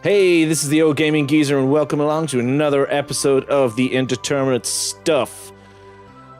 Hey, this is the old gaming geezer, and welcome along to another episode of the Indeterminate stuff.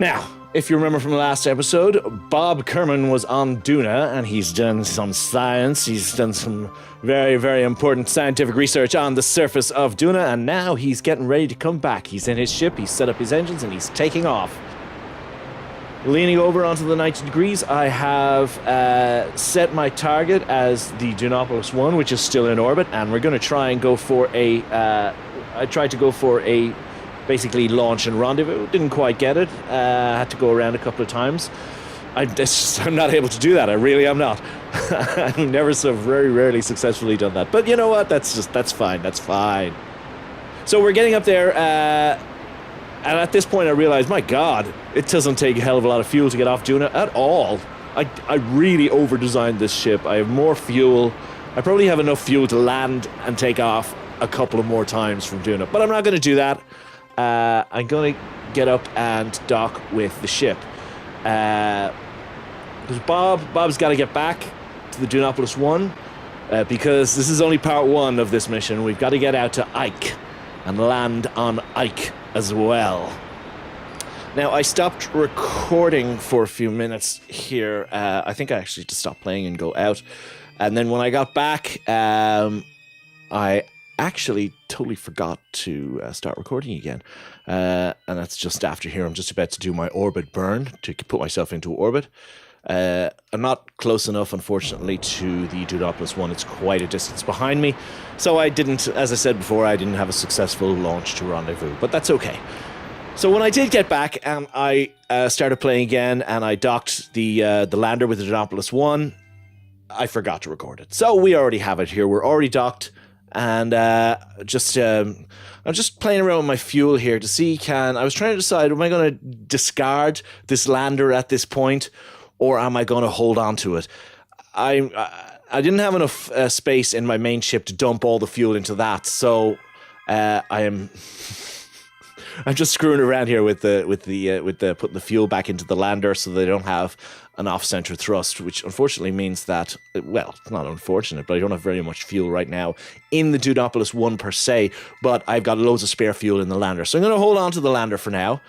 Now, if you remember from the last episode, Bob Kerman was on Duna, and he's done some science. He's done some very, very important scientific research on the surface of Duna, and now he's getting ready to come back. He's in his ship, he's set up his engines, and he's taking off. Leaning over onto the 90 degrees, I have set my target as the Dunopolis 1, which is still in orbit, and we're going to try and go for a... I tried to go for a basically launch and rendezvous. Didn't quite get it. Had to go around a couple of times. I'm not able to do that. I really am not. I've never so very rarely successfully done that. But you know what? That's fine. That's fine. So we're getting up there... and at this point I realized, my God, it doesn't take a hell of a lot of fuel to get off Duna at all. I really over-designed this ship. I have more fuel. I probably have enough fuel to land and take off a couple of more times from Duna. But I'm not going to do that. I'm going to get up and dock with the ship. Because Bob's got to get back to the Dunopolis 1. Because this is only part 1 of this mission. We've got to get out to Ike and land on Ike as well. Now, I stopped recording for a few minutes here. I think I actually just stopped playing and go out. And then when I got back, I actually totally forgot to start recording again. And that's just after here. I'm just about to do my orbit burn to put myself into orbit. I'm not close enough, unfortunately, to the Dunopolis 1. It's quite a distance behind me. So I didn't, as I said before, I didn't have a successful launch to rendezvous. But that's okay. So when I did get back, and I started playing again, and I docked the lander with the Dunopolis 1, I forgot to record it. So we already have it here. We're already docked. And I'm just playing around with my fuel here to see I was trying to decide, am I going to discard this lander at this point? Or am I going to hold on to it? I didn't have enough space in my main ship to dump all the fuel into that, so I'm just screwing around here with the putting the fuel back into the lander so they don't have an off-center thrust, which unfortunately means that, well, it's not unfortunate, but I don't have very much fuel right now in the Dunopolis 1 per se, but I've got loads of spare fuel in the lander, so I'm going to hold on to the lander for now.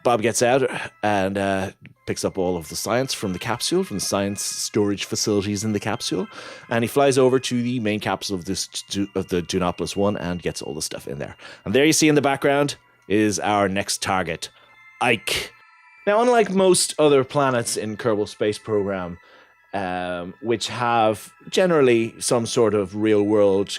Bob gets out and picks up all of the science from the capsule, from the science storage facilities in the capsule, and he flies over to the main capsule of the Dunopolis 1 and gets all the stuff in there. And there you see in the background is our next target, Ike. Now, unlike most other planets in Kerbal Space Program, which have generally some sort of real-world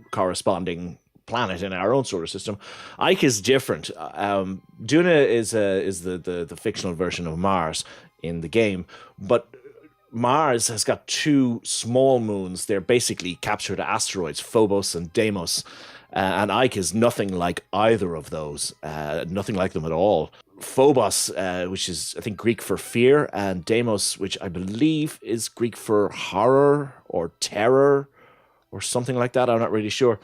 corresponding planet in our own solar system, Ike is different. Duna is the fictional version of Mars in the game, but Mars has got 2 small moons. They're basically captured asteroids, Phobos and Deimos, and Ike is nothing like either of those, nothing like them at all. Phobos, which is, I think, Greek for fear, and Deimos, which I believe is Greek for horror or terror or something like that. I'm not really sure.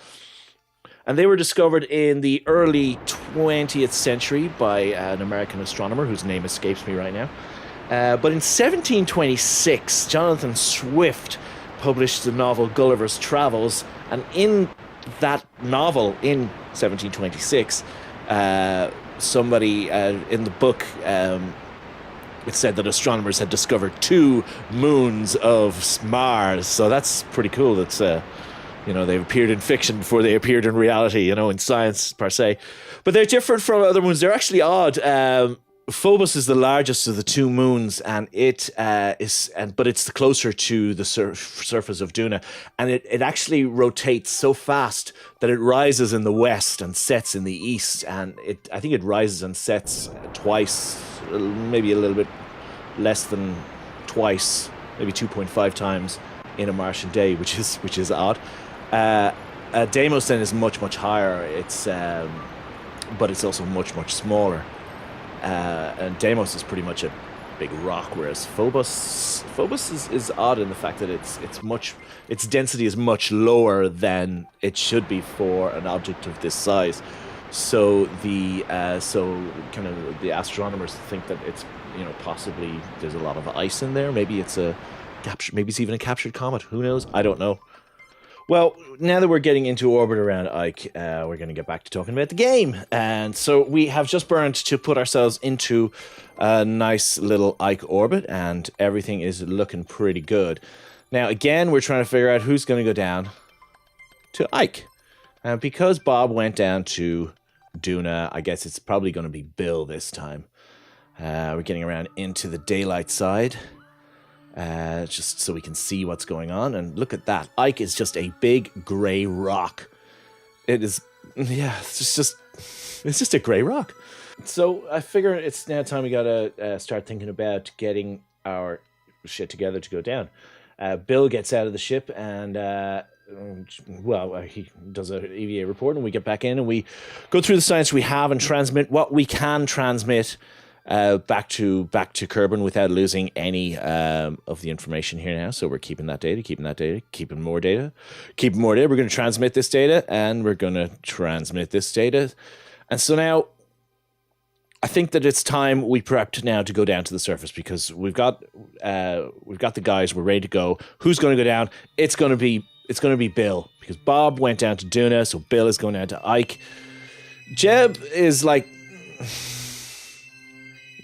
And they were discovered in the early 20th century by an American astronomer whose name escapes me right now. But in 1726, Jonathan Swift published the novel Gulliver's Travels. And in that novel, in 1726, somebody in the book, it said that astronomers had discovered 2 moons of Mars. So that's pretty cool. That's... they've appeared in fiction before they appeared in reality, in science per se. But they're different from other moons. They're actually odd. Phobos is the largest of the 2 moons, and but it's closer to the surface of Duna. And it actually rotates so fast that it rises in the west and sets in the east. And I think it rises and sets twice, maybe a little bit less than twice, maybe 2.5 times in a Martian day, which is odd. Deimos then is much, much higher. But it's also much, much smaller. And Deimos is pretty much a big rock, whereas Phobos is odd in the fact that its density is much lower than it should be for an object of this size. So the astronomers think that it's possibly there's a lot of ice in there. Maybe it's even a captured comet. Who knows? I don't know. Well, now that we're getting into orbit around Ike, we're going to get back to talking about the game. And so we have just burned to put ourselves into a nice little Ike orbit, and everything is looking pretty good. Now, again, we're trying to figure out who's going to go down to Ike. Because Bob went down to Duna, I guess it's probably going to be Bill this time. We're getting around into the daylight side. Just so we can see what's going on. And look at that. Ike is just a big grey rock. It is, yeah, it's just a grey rock. So I figure it's now time we gotta start thinking about getting our shit together to go down. Bill gets out of the ship and, he does a EVA report, and we get back in and we go through the science we have and transmit what we can transmit back to Kerbin without losing any of the information here now. So we're keeping more data. We're going to transmit this data, and we're going to transmit this data. And so now I think that it's time we prepped now to go down to the surface, because we've got the guys, we're ready to go. Who's going to go down? It's going to be Bill, because Bob went down to Duna, so Bill is going down to Ike. Jeb is like,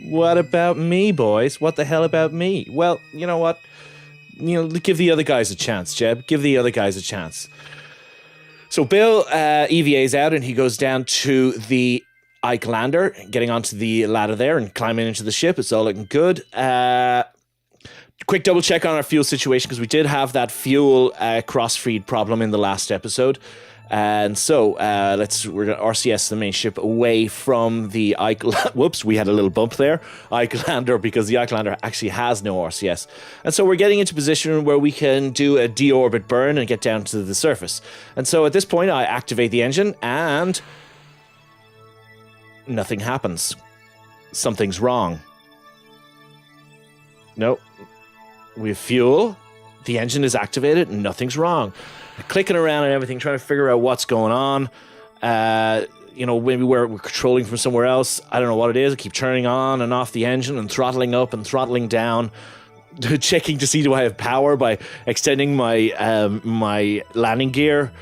what about me, boys? What the hell about me? Well, you know what? Give the other guys a chance, Jeb. Give the other guys a chance. So Bill EVA's out, and he goes down to the Ike lander, getting onto the ladder there and climbing into the ship. It's all looking good. Quick double check on our fuel situation, because we did have that fuel cross-feed problem in the last episode. And so we're going to RCS the main ship away from the Ike. Whoops, we had a little bump there. Ike lander, because the Ike lander actually has no RCS. And so we're getting into position where we can do a deorbit burn and get down to the surface. And so at this point, I activate the engine, and nothing happens. Something's wrong. Nope. We have fuel. The engine is activated, and nothing's wrong. Clicking around and everything, trying to figure out what's going on. Maybe we're controlling from somewhere else. I don't know what it is. I keep turning on and off the engine and throttling up and throttling down, checking to see do I have power by extending my my landing gear.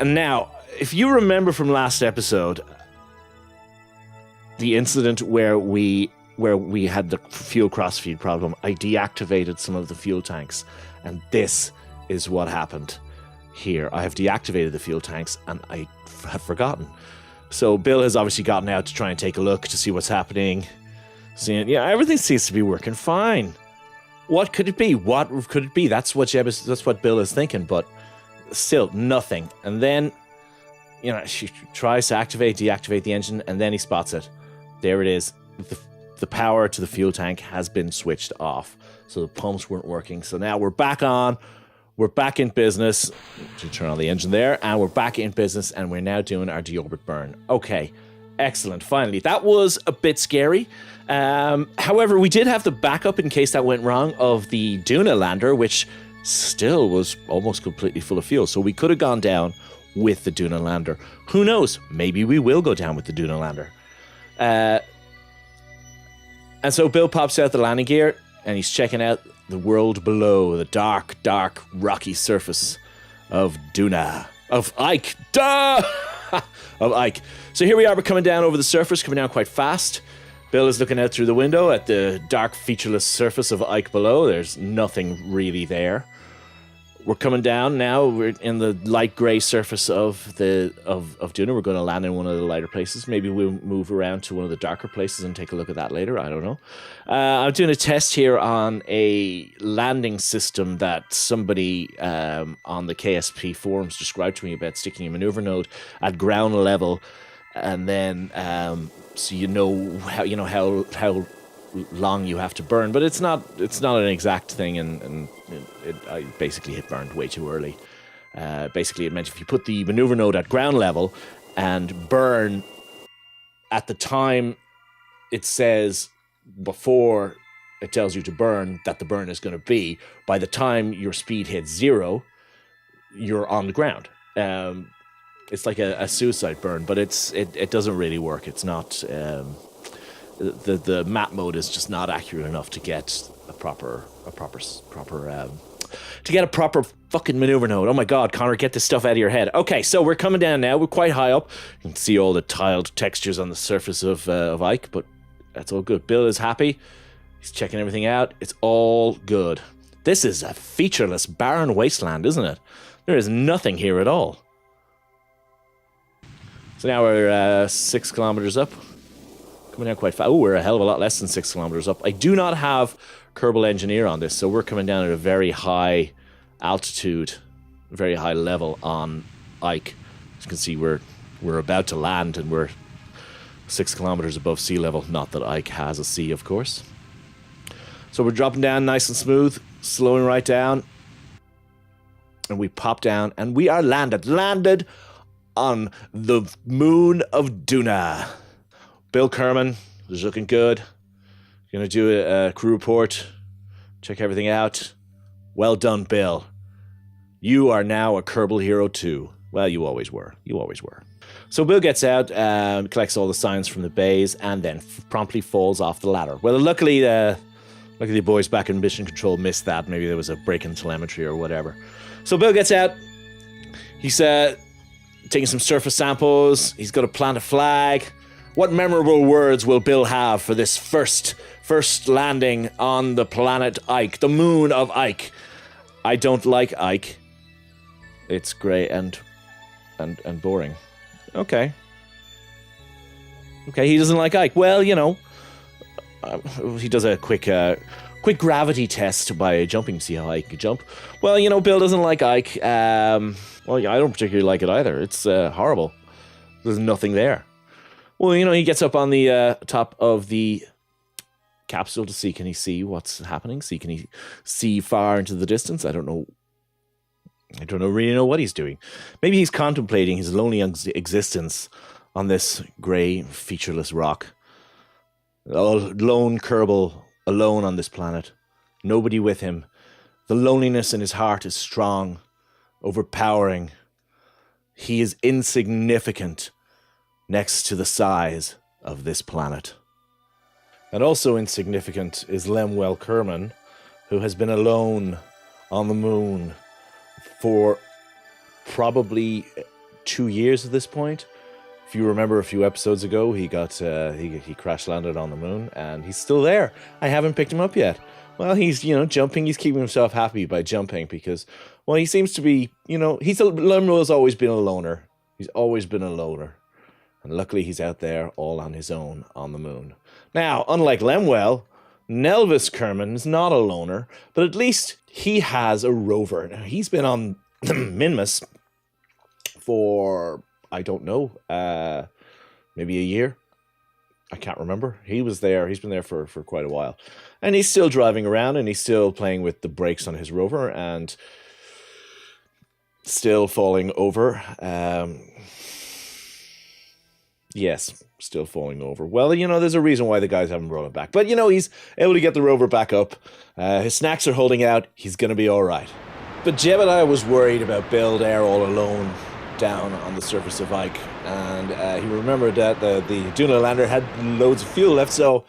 And now, if you remember from last episode, the incident where we had the fuel crossfeed problem, I deactivated some of the fuel tanks, and this is what happened here. I have deactivated the fuel tanks, and I have forgotten. So Bill has obviously gotten out to try and take a look to see what's happening. Seeing, yeah, everything seems to be working fine. What could it be? What could it be? That's what Bill is thinking, but still nothing. And then, she tries to deactivate the engine, and then he spots it. There it is. The power to the fuel tank has been switched off. So the pumps weren't working. So now we're back on. We're back in business. To turn on the engine there, and we're back in business, and we're now doing our deorbit burn. Okay, excellent. Finally, that was a bit scary. However, we did have the backup in case that went wrong of the Duna lander, which still was almost completely full of fuel. So we could have gone down with the Duna lander. Who knows? Maybe we will go down with the Duna lander. And so Bill pops out the landing gear, and he's checking out the world below, the dark, dark, rocky surface of Duna. Of Ike. Duh! Of Ike. So here we are, we're coming down over the surface, coming down quite fast. Bill is looking out through the window at the dark, featureless surface of Ike below. There's nothing really there. We're coming down now. We're in the light grey surface of Duna. We're going to land in one of the lighter places. Maybe we'll move around to one of the darker places and take a look at that later. I don't know. I'm doing a test here on a landing system that somebody on the KSP forums described to me about sticking a maneuver node at ground level, and then so how long you have to burn, but it's not an exact thing, and I basically hit burned way too early. Basically, it meant if you put the maneuver node at ground level and burn at the time it says before it tells you to burn that the burn is going to be, by the time your speed hits 0, you're on the ground. It's like a suicide burn, but it doesn't really work. It's not. The map mode is just not accurate enough to get a proper to get a proper fucking maneuver node. Oh my god, Connor, get this stuff out of your head. Okay, so we're coming down now. We're quite high up. You can see all the tiled textures on the surface of Ike, but that's all good. Bill is happy. He's checking everything out. It's all good. This is a featureless, barren wasteland, isn't it? There is nothing here at all. So now we're 6 kilometers up. Coming down quite fast. Oh, we're a hell of a lot less than 6 kilometers up. I do not have Kerbal Engineer on this, so we're coming down at a very high altitude, very high level on Ike. As you can see, we're about to land, and we're 6 kilometers above sea level. Not that Ike has a sea, of course. So we're dropping down nice and smooth, slowing right down. And we pop down, and we are landed on the moon of Duna. Bill Kerman is looking good. Gonna do a crew report, check everything out. Well done, Bill. You are now a Kerbal hero too. Well, you always were. You always were. So Bill gets out, collects all the signs from the bays, and then promptly falls off the ladder. Well, luckily the boys back in Mission Control missed that. Maybe there was a break in telemetry or whatever. So Bill gets out. He's taking some surface samples. He's got to plant a flag. What memorable words will Bill have for this first landing on the planet Ike, the moon of Ike? I don't like Ike. It's grey and boring. Okay. Okay, he doesn't like Ike. Well, you know, he does a quick gravity test by jumping, see how high he can jump. Well, you know, Bill doesn't like Ike. Well, yeah, I don't particularly like it either. It's horrible. There's nothing there. Well, you know, he gets up on the top of the capsule to see, can he see what's happening? Can he see far into the distance? I don't really know what he's doing. Maybe he's contemplating his lonely existence on this grey, featureless rock. Lone Kerbal, alone on this planet. Nobody with him. The loneliness in his heart is strong, overpowering. He is insignificant next to the size of this planet. And also insignificant is Lemwell Kerman, who has been alone on the moon for probably 2 years at this point. If you remember a few episodes ago, he crash landed on the moon, and he's still there. I haven't picked him up yet. Well, he's, you know, jumping. He's keeping himself happy by jumping because, well, he seems to be, you know, Lemwell's always been a loner. He's always been a loner. And luckily he's out there all on his own on the moon. Now, unlike Lemwell, Nelvis Kerman is not a loner, but at least he has a rover. Now, he's been on Minmus for, I don't know, maybe a year. I can't remember. He was there. He's been there for quite a while. And he's still driving around, and he's still playing with the brakes on his rover, and still falling over. Yes, still falling over. Well, you know, there's a reason why the guys haven't brought him back. But, you know, he's able to get the rover back up. His snacks are holding out. He's going to be all right. But Jebediah was worried about Bill there all alone down on the surface of Ike. And he remembered that the Duna lander had loads of fuel left, so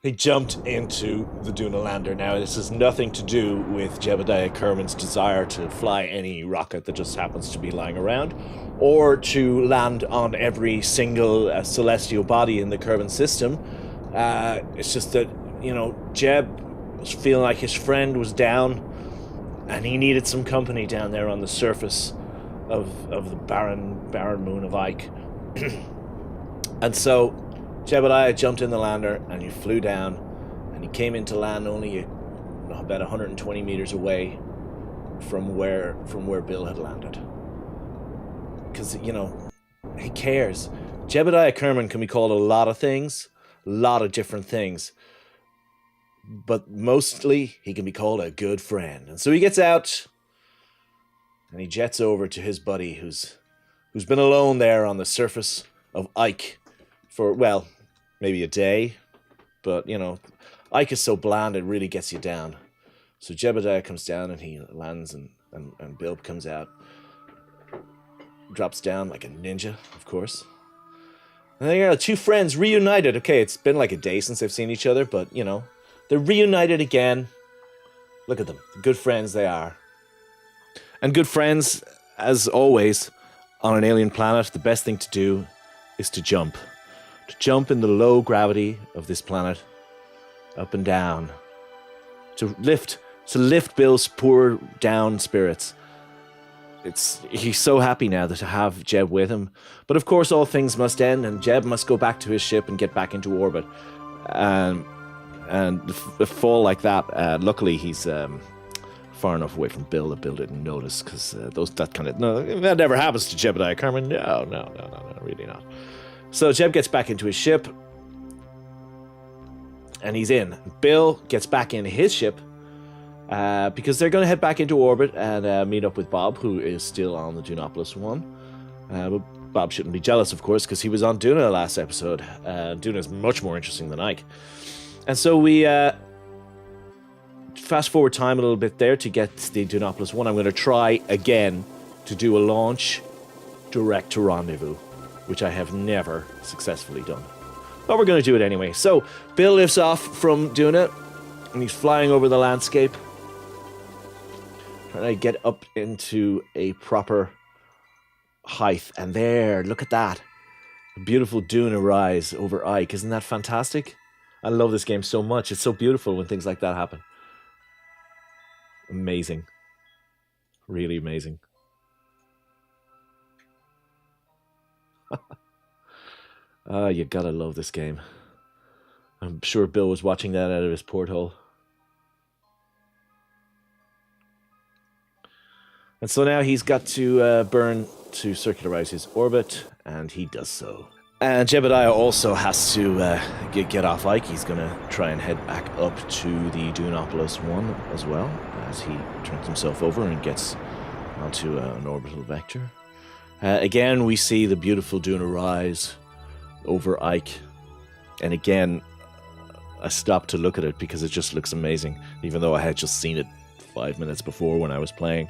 he jumped into the Duna lander. Now, this has nothing to do with Jebediah Kerman's desire to fly any rocket that just happens to be lying around, or to land on every single celestial body in the Kerbin system. It's just that, you know, Jeb was feeling like his friend was down, and he needed some company down there on the surface of the barren moon of Ike. And so Jebediah jumped in the lander, and he flew down, and he came into land only about 120 meters away from where Bill had landed. Because, you know, he cares. Jebediah Kerman can be called a lot of things, a lot of different things. But mostly, he can be called a good friend. And so he gets out, and he jets over to his buddy who's been alone there on the surface of Ike for, well, maybe a day. But, you know, Ike is so bland, it really gets you down. So Jebediah comes down, and he lands, and Bill comes out. Drops down like a ninja, of course. And there you go, two friends reunited. Okay, it's been like a day since they've seen each other, but, you know, they're reunited again. Look at them. Good friends they are. And good friends, as always, on an alien planet, the best thing to do is to jump. To jump in the low gravity of this planet, up and down. To lift Bill's poor down spirits. He's so happy now to have Jeb with him. But of course all things must end, and Jeb must go back to his ship and get back into orbit. And a fall like that, luckily he's far enough away from Bill that Bill didn't notice, because that never happens to Jebediah Kerman. No, really not. So Jeb gets back into his ship, and he's in. Bill gets back in his ship, because they're going to head back into orbit and meet up with Bob, who is still on the Dunopolis 1. But Bob shouldn't be jealous, of course, because he was on Duna last episode. Duna is much more interesting than Ike. And so we fast forward time a little bit there to get the Dunopolis 1. I'm going to try again to do a launch direct to rendezvous, which I have never successfully done. But we're going to do it anyway. So Bill lifts off from Duna, and he's flying over the landscape, trying to get up into a proper height. And there, look at that. A beautiful Duna rise over Ike. Isn't that fantastic? I love this game so much. It's so beautiful when things like that happen. Amazing. Really amazing. You gotta love this game. I'm sure Bill was watching that out of his porthole. And so now he's got to burn to circularize his orbit, and he does so. And Jebediah also has to get off Ike. He's going to try and head back up to the Dunopolis 1 as well, as he turns himself over and gets onto an orbital vector. Again, we see the beautiful Duna rise over Ike. And again, I stopped to look at it because it just looks amazing, even though I had just seen it 5 minutes before when I was playing.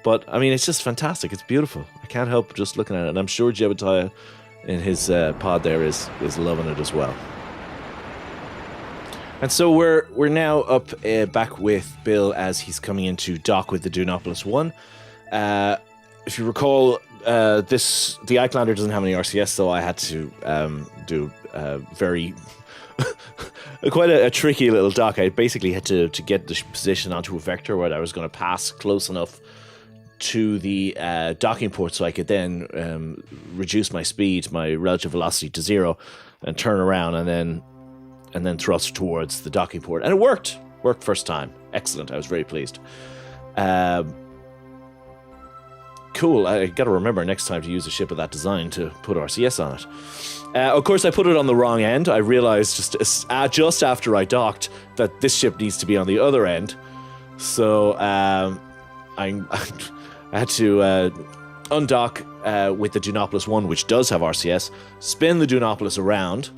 But, I mean, it's just fantastic. It's beautiful. I can't help just looking at it. And I'm sure Jebediah in his pod there is loving it as well. And so we're now up back with Bill as he's coming into dock with the Dunopolis 1. If you recall, the Icelander doesn't have any RCS, so I had to do very quite a tricky little dock. I basically had to get the position onto a vector where I was going to pass close enough to the docking port so I could then reduce my speed, my relative velocity to 0, and turn around and then thrust towards the docking port. And it worked first time. Excellent. I was very pleased. Cool. I got to remember next time to use a ship of that design to put RCS on it. Of course, I put it on the wrong end. I realized just after I docked that this ship needs to be on the other end. So I had to undock with the Dunopolis 1, which does have RCS, spin the Dunopolis around,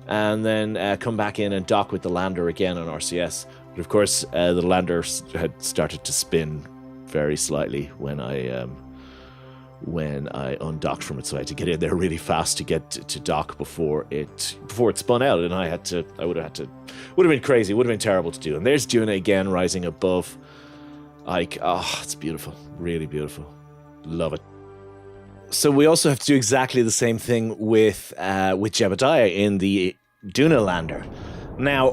and then come back in and dock with the lander again on RCS. But of course, the lander had started to spin very slightly when I undocked from it, so I had to get in there really fast to get to dock before it spun out, and would have been crazy, would have been terrible to do. And there's Duna again rising above Ike. Oh, it's beautiful. Really beautiful. Love it. So we also have to do exactly the same thing with Jebediah in the Duna lander. Now,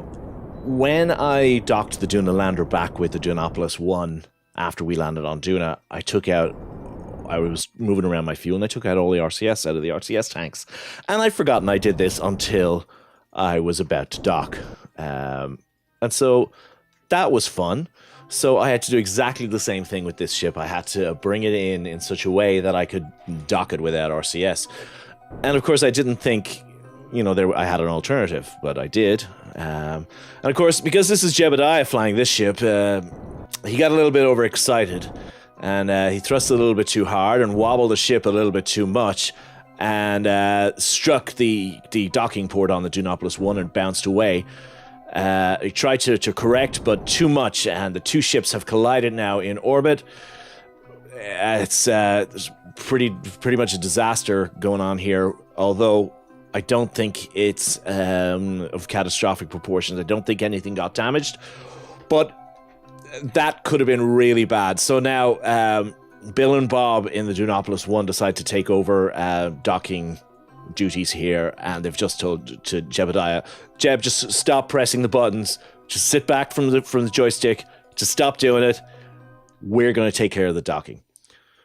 when I docked the Duna lander back with the Dunopolis 1 after we landed on Duna, I was moving around my fuel and I took out all the RCS out of the RCS tanks. And I'd forgotten I did this until I was about to dock. And so that was fun. So I had to do exactly the same thing with this ship. I had to bring it in such a way that I could dock it without RCS. And of course, I didn't think, I had an alternative, but I did. And of course, because this is Jebediah flying this ship, he got a little bit overexcited. And he thrust a little bit too hard and wobbled the ship a little bit too much. And struck the docking port on the Dunopolis 1 and bounced away. He tried to correct, but too much, and the two ships have collided now in orbit. It's pretty much a disaster going on here, although I don't think it's of catastrophic proportions. I don't think anything got damaged, but that could have been really bad. So now Bill and Bob in the Dunopolis 1 decide to take over docking duties here, and they've just told to Jebediah, Jeb, just stop pressing the buttons, just sit back from the joystick, just stop doing it. We're going to take care of the docking.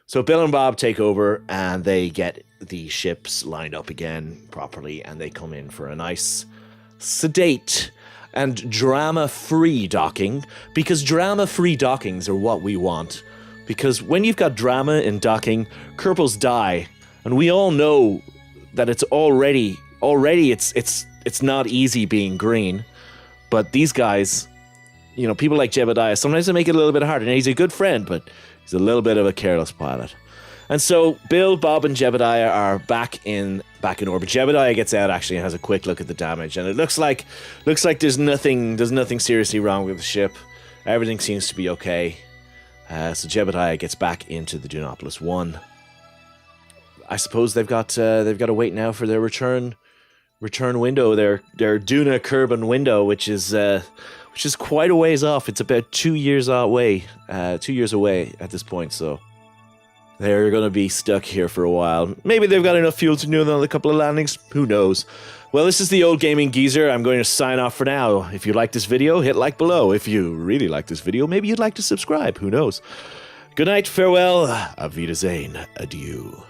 So Bill and Bob take over, and they get the ships lined up again properly, and they come in for a nice, sedate, and drama-free docking, because drama-free dockings are what we want. Because when you've got drama in docking, Kerbals die, and we all know that it's already it's not easy being green. But these guys, you know, people like Jebediah, sometimes they make it a little bit harder. And he's a good friend, but he's a little bit of a careless pilot. And so Bill, Bob, and Jebediah are back in orbit. Jebediah gets out actually and has a quick look at the damage, and it looks like there's nothing seriously wrong with the ship. Everything seems to be okay. So Jebediah gets back into the Dunopolis 1. I suppose they've got to wait now for their return window, their Duna Kerbin window, which is quite a ways off. It's about 2 years away, 2 years away at this point. So they're going to be stuck here for a while. Maybe they've got enough fuel to do another couple of landings. Who knows? Well, this is the Old Gaming Geezer. I'm going to sign off for now. If you like this video, hit like below. If you really like this video, maybe you'd like to subscribe. Who knows? Good night, farewell, auf Wiedersehen, adieu.